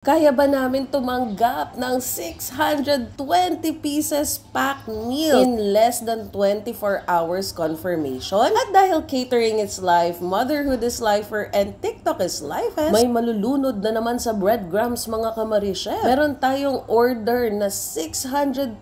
Kaya ba namin tumanggap ng 620 pieces pack meal in less than 24 hours confirmation? At dahil catering is life, motherhood is lifer, and TikTok is life, may malulunod na naman sa breadcrumbs mga kamarishe. Meron tayong order na 620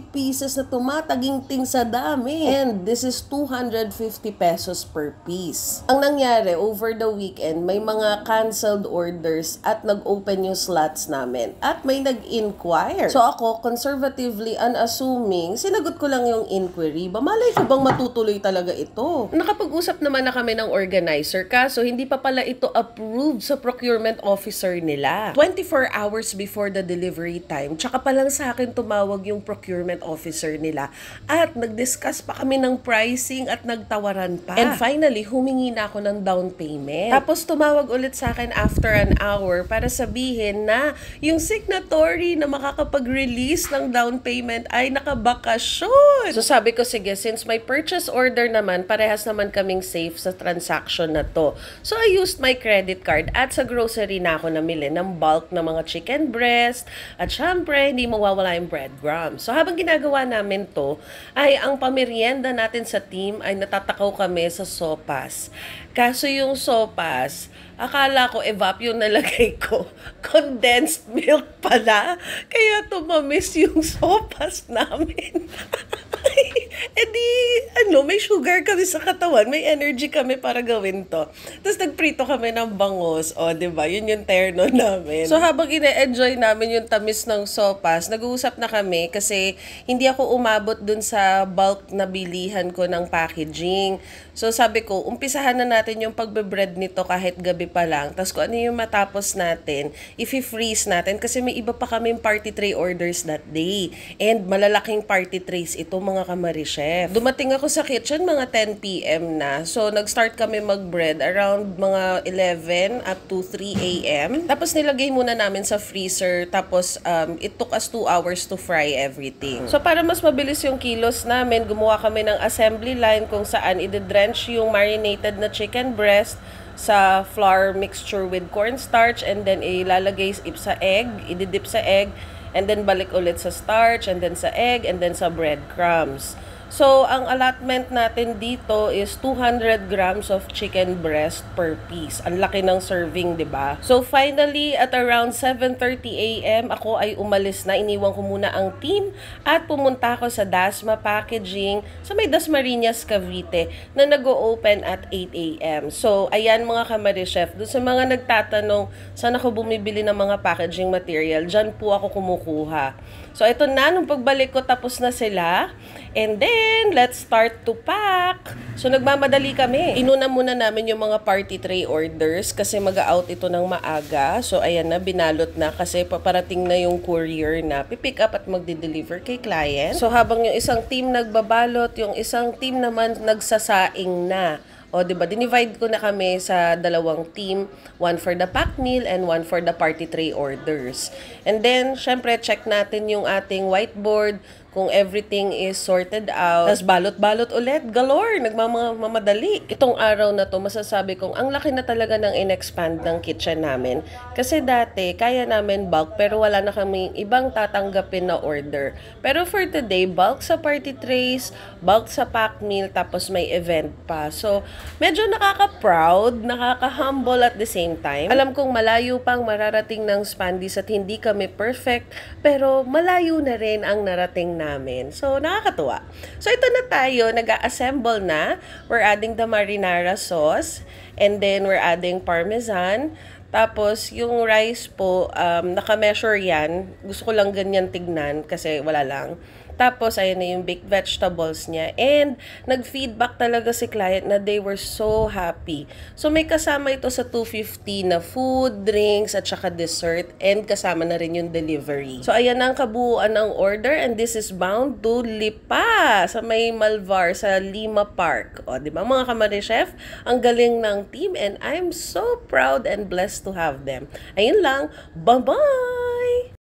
pieces na tumataginting sa dami. And this is 250 pesos per piece. Ang nangyari, over the weekend, may mga canceled orders at nag-open yung slots namin. At may nag-inquire. So ako, conservatively, unassuming, sinagot ko lang yung inquiry. Malay ko bang matutuloy talaga ito? Nakapag-usap naman na kami ng organizer, kaso hindi pa pala ito approved sa procurement officer nila. 24 hours before the delivery time, tsaka pa lang sa akin tumawag yung procurement officer nila. At nag-discuss pa kami ng pricing at nagtawaran pa. And finally, humingi na ako ng down payment. Tapos tumawag ulit sa akin after an hour para sabihin na yung signatory na makakapag-release ng down payment ay nakabakasyon. So sabi ko, sige, since my purchase order naman, parehas naman kaming safe sa transaction na to. So I used my credit card at sa grocery na ako namili ng bulk na mga chicken breast at syempre, hindi mawawala yung breadcrumbs. So habang ginagawa namin to, ay ang pamerienda natin sa team ay natatakaw kami sa sopas. Kaso yung sopas, akala ko evap yung nalagay ko. Condensed milk pala. Kaya tumamis yung sopas namin. May sugar kami sa katawan. May energy kami para gawin to. Tapos nagprito kami ng bangos. O, diba? Yun yung terno namin. So, habang ine-enjoy namin yung tamis ng sopas, nag-uusap na kami kasi hindi ako umabot dun sa bulk na bilihan ko ng packaging. So, sabi ko, umpisahan na natin yung pagbe-bread nito kahit gabi pa lang. Tapos kung ano yung matapos natin, i-freeze natin kasi may iba pa kaming party tray orders that day. And malalaking party trays ito mga kamari-chef. Dumating ako sa kitchen mga 10 PM na. So, nag-start kami mag-bread around mga 11 up to 3 AM. Tapos nilagay muna namin sa freezer. Tapos, it took us 2 hours to fry everything. So, para mas mabilis yung kilos namin, gumawa kami ng assembly line kung saan i-drench yung marinated na chicken breast sa flour mixture with cornstarch and then ilalagay sa egg, ididip sa egg, and then balik ulit sa starch, and then sa egg, and then sa breadcrumbs. So, ang allotment natin dito is 200 grams of chicken breast per piece. Ang laki ng serving, di ba? So, finally, at around 7:30 AM, ako ay umalis na. Iniwan ko muna ang team at pumunta ako sa Dasma Packaging sa may Dasmariñas, Cavite na nag-o-open at 8 AM. So, ayan mga kamari-chef. Doon sa mga nagtatanong, saan ako bumibili ng mga packaging material, dyan po ako kumukuha. So, ito na. Nung pagbalik ko, tapos na sila. And then, let's start to pack. So, nagmamadali kami. Inuna muna namin yung mga party tray orders kasi mag-out ito ng maaga. So, ayan na, binalot na kasi paparating na yung courier na pipick up at magde-deliver kay client. So, habang yung isang team nagbabalot, yung isang team naman nagsasaing na. O, diba? Dinivide ko na kami sa dalawang team. One for the pack meal and one for the party tray orders. And then, syempre, check natin yung ating whiteboard kung everything is sorted out. Tapos balot-balot ulit. Galore! Nagmamamadali. Itong araw na to, masasabi kong ang laki na talaga ng in-expand ng kitchen namin. Kasi dati, kaya namin bulk pero wala na kami ibang tatanggapin na order. Pero for today, bulk sa party trays, bulk sa pack meal, tapos may event pa. So, medyo nakaka-proud, nakaka-humble at the same time. Alam kong malayo pang mararating ng Spandies at hindi kami perfect, pero malayo na rin ang narating namin. So, nakakatuwa. So, ito na tayo. Nag-assemble na. We're adding the marinara sauce. And then, we're adding parmesan. Tapos, yung rice po, naka-measure yan. Gusto ko lang ganyan tignan kasi wala lang. Tapos, ayan na yung baked vegetables niya. And, nag-feedback talaga si client na they were so happy. So, may kasama ito sa 250 na food, drinks, at saka dessert. And, kasama na rin yung delivery. So, ayan ang kabuuan ng order. And this is bound to Lipa sa may Malvar, sa Lima Park. O, di ba mga kamari-chef? Ang galing ng team. And I'm so proud and blessed to have them. Ayun lang. Bye-bye!